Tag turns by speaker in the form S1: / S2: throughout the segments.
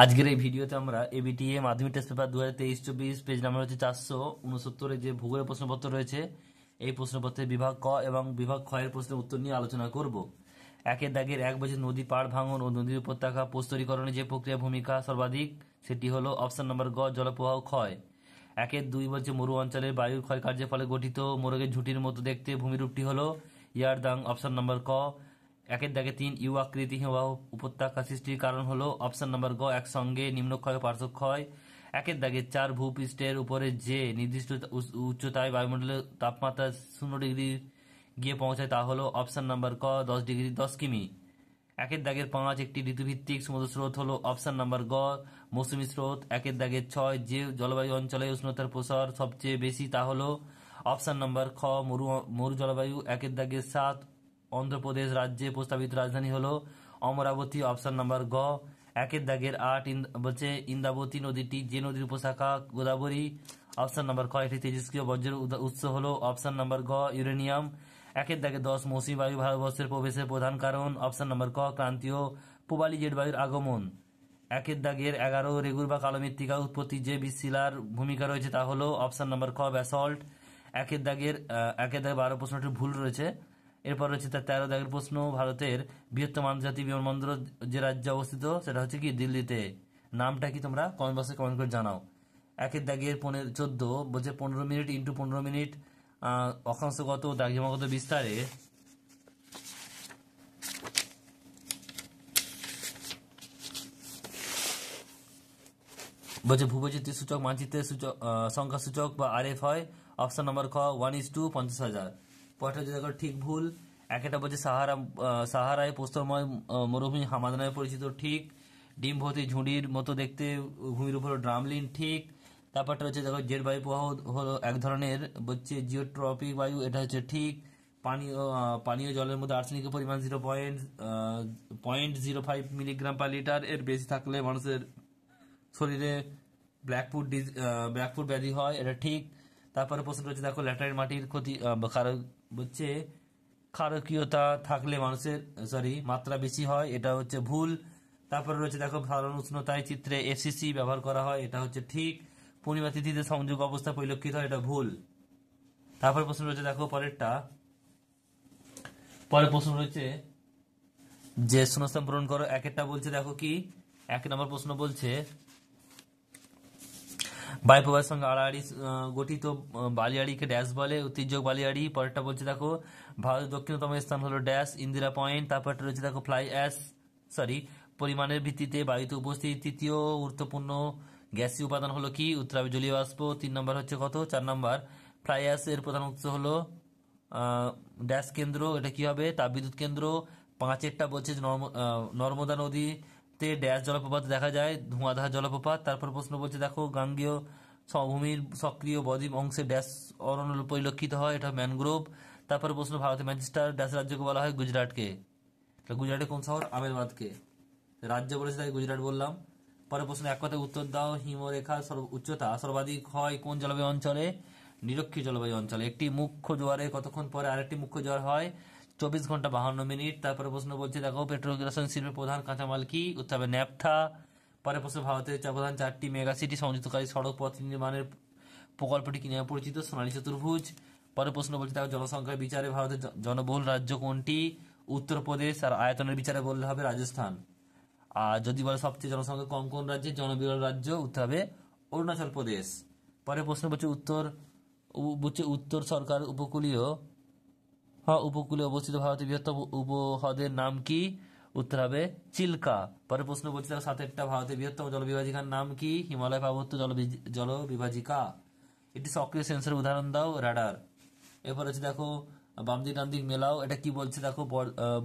S1: আজকের এই ভিডিওতে আমরা এবিটিএ মাধ্যমিক টেস্ট পেপার 2023-24 পেজ নাম্বার হচ্ছে 469 যে ভূগোলের প্রশ্নপত্র রয়েছে এই প্রশ্নপত্রের বিভাগ ক এবং বিভাগ খ এর প্রশ্নের উত্তর নিয়ে আলোচনা করব। একের দাগের 1 বছর নদী পাড় ভাঙন ও নদীর উপত্যকা প্রস্তরীকরণে যে প্রক্রিয়া ভূমিকা সর্বাধিক সেটি হলো অপশন নম্বর গ জলপ্রবাহ ক্ষয়। 1-2 বছর মরু অঞ্চলের বায়ুর ক্ষয় কার্যের ফলে গঠিত মোরগের ঝুঁটির মতো দেখতে ভূমিরূপটি হলো ইয়ারদাং অপশন নম্বর ক। 1-3 ইউ আকৃতি হিমবাহ উপত্যকা সৃষ্টির কারণ হলো অপশন নম্বর গ একসঙ্গে নিম্নক্ষয় ও পার্শ্বক্ষয়। 1-4 ভূপৃষ্ঠের উপরে যে নির্দিষ্ট উচ্চতায় বায়ুমণ্ডলের তাপমাত্রা 0 ডিগ্রি গিয়ে পৌঁছায় তা হলো অপশন নম্বর ক 10 ডিগ্রি 10 কিমি। 1-5 একটি ঋতুভিত্তিক সমুদ্র স্রোত হলো অপশন নম্বর গ মৌসুমী স্রোত। 1-6 যে জলবায়ু অঞ্চলে উষ্ণতার প্রসার সবচেয়ে বেশি তা হলো অপশন নম্বর খ মরু জলবায়ু। 1-7 অন্ধ্রপ্রদেশ রাজ্যে প্রস্তাবিত রাজধানী হলো অমরাবতী অপশন নম্বর গ। 1-8 বলছে ইন্দ্রাবতী নদীটি যে নদীর উপশাখা গোদাবরী অপশন নম্বর খ। এটি তেজস্ক্রিয় বজ্রের উৎস হলো অপশন নম্বর গ ইউরেনিয়াম। 1-10 মৌসুমী বায়ু ভারতবর্ষের প্রবেশের প্রধান কারণ অপশন নম্বর ক ক্রান্তীয় পূবালি জেট বায়ুর আগমন। 1-11 রেগুর বা কালো মৃত্তিকা উৎপত্তি যে বিশিলার ভূমিকা রয়েছে তা হলো অপশন নম্বর খ ব্যাসল্ট। 1-12 প্রশ্নটি ভুল রয়েছে। এরপর রয়েছে তার 13 দাগের প্রশ্ন ভারতের বৃহত্তম আন্তর্জাতিক বিমানবন্দর যে রাজ্যে অবস্থিত সেটা হচ্ছে কি দিল্লিতে। নামটা কি তোমরা কমেন্ট বক্সে কমেন্ট করে জানাও। 14 বলছে 15 মিনিট ইন্টু 15 মিনিট অক্ষাংশগত দ্রাঘিমাগত বিস্তারে বলছে ভূবৈচিত্র্য সূচক মানচিত্রের সূচক সংখ্যা সূচক বা আরএফ হয় অপশন নম্বর খ 1:50,000। পরটা যদি দেখো ঠিক ভুল। একটা বলছে সাহারায় প্রস্তরময় মরুভূমি হামাদ নামে পরিচিত ঠিক। ডিম ভর্তি ঝুড়ির মতো দেখতে ভূমির উপর ড্রামলিন ঠিক। তারপরটা হচ্ছে দেখো জেট বায়ু প্রবাহ হলো এক ধরনের বলছে জিওট্রপিক বায়ু এটা হচ্ছে ঠিক। পানীয় জলের মধ্যে আর্সেনিকের পরিমাণ 0.05 মিলিগ্রাম পার লিটার এর বেশি থাকলে মানুষের শরীরে ব্ল্যাকফুট ব্যাধি হয় এটা ঠিক। তারপরে প্রশ্ন রয়েছে দেখো ল্যাটারাইট মাটির ক্ষতি হচ্ছে ক্ষারকীয়তা থাকলে মানুষের মাত্রা বেশি হয় এটা হচ্ছে ভুল। তারপরে রয়েছে দেখো সাধারণ উষ্ণতায় চিত্রে এফসিসি ব্যবহার করা হয় এটা হচ্ছে ঠিক। পূর্ণিমা তিথিতে সংযোগ অবস্থা পরিলক্ষিত হয় এটা ভুল। তারপরে প্রশ্ন রয়েছে দেখো পরের প্রশ্ন রয়েছে যে শূন্যস্থান পূরণ করো। একটা বলছে দেখো কি 1 নম্বর প্রশ্ন বলছে বায়ু প্রবাহের সঙ্গে আড়াআড়ি গঠিত বালিয়াড়িকে ড্যাশ বলে উত্তেজক বালিয়াড়ি। পরেরটা বলছে দেখো ভারতের দক্ষিণতম স্থান হলো ড্যাশ ইন্দিরা পয়েন্ট। তারপরটা রয়েছে দেখো ফ্লাই অ্যাশ পরিমাণের ভিত্তিতে বায়ুতে উপস্থিত তৃতীয় গুরুত্বপূর্ণ গ্যাসীয় উপাদান হলো কি উত্তর হবে জলীয় বাষ্প। 3 নম্বর হচ্ছে কত 4 নম্বর ফ্লাই অ্যাশ এর প্রধান উৎস হলো ড্যাশ কেন্দ্র এটা কি হবে তাপবিদ্যুৎ কেন্দ্র। 5 বলছে নর্মদা নদীতে ড্যাশ জলপ্রপাত দেখা যায় ধোঁয়াধার জলপ্রপাত। তারপর প্রশ্ন বলছে দেখো গাঙ্গেয় সমভূমির সক্রিয় বদ্বীপ অংশে ড্যাশ অরণ্য পরিলক্ষিত হয় এটা ম্যানগ্রোভ। তারপরে প্রশ্ন ভারতের ম্যানচেস্টার ড্যাশ রাজ্যকে বলা হয় গুজরাটকে। গুজরাটের কোন শহর আমেদাবাদকে। রাজ্য বলেছে তাই গুজরাট বললাম। পরে প্রশ্ন এক কথায় উত্তর দাও হিমরেখার উচ্চতা সর্বাধিক হয় কোন জলবায়ু অঞ্চলে নিরক্ষীয় জলবায়ু অঞ্চলে। একটি মুখ্য জোয়ারে কতক্ষণ পরে আরেকটি মুখ্য জোয়ার হয় 24 ঘন্টা 52 মিনিট। তারপরে প্রশ্ন বলছে দেখো পেট্রোকেমিক্যাল শিল্পের প্রধান কাঁচামাল কি উত্তর হবে ন্যাপথা। পরে প্রশ্ন ভারতের প্রধান 4টি মেগা সিটি সংযুক্তকারী সড়ক পথ নির্মাণের প্রকল্পটি কি নামে পরিচিত সোনালী চতুর্ভুজ। পরে প্রশ্ন বলছে দেখো জনসংখ্যার বিচারে ভারতের জনবহুল রাজ্য কোনটি উত্তরপ্রদেশ আর আয়তনের বিচারে বললে হবে রাজস্থান। আর যদি বলে সবচেয়ে জনসংখ্যা কম কোন রাজ্যে জনবিরল রাজ্য উত্তর হবে অরুণাচল প্রদেশ। পরে প্রশ্ন বলছে উত্তর সরকার উপকূলে অবস্থিত ভারতের বৃহত্তম উপহ্রদের নাম কি উত্তর হবে চিল্কা। পরে প্রশ্ন বলছে 7 ভারতের বৃহত্তম জলবিভাজিকার নাম কি হিমালয় পার্বত্য জলবিভাজিকা। এটি সক্রিয় সেন্সরের উদাহরণ দাও রাডার। এরপর হচ্ছে দেখো বাম দিক ডান দিক মেলাও এটা কি বলছে দেখো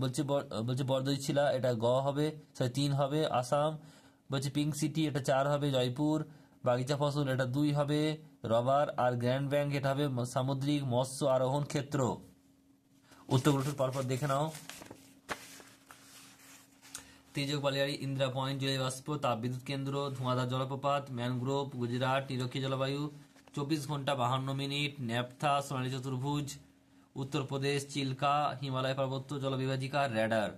S1: বলছে বরদৈছিলা এটা গ হবে 3 হবে আসাম। বলছে পিঙ্ক সিটি এটা 4 হবে জয়পুর। বাগিচা ফসল এটা 2 হবে রবার। আর গ্র্যান্ড ব্যাংক এটা হবে সামুদ্রিক মৎস্য আরোহণ ক্ষেত্র। উত্তরগুলোর পরপর দেখে নাও। তেজক বালিয়াড়ি ইন্দিরা পয়েন্ট জলীয় বাষ্প তাপবিদ্যুৎ কেন্দ্র ধোঁয়াধার জলপ্রপাত ম্যানগ্রোভ গুজরাট নিরক্ষীয় জলবায়ু 24 ঘন্টা 52 মিনিট ন্যাপথা সোনালী চতুর্ভুজ উত্তরপ্রদেশ চিল্কা হিমালয় পার্বত্য জলবিভাজিকা র্যাডার।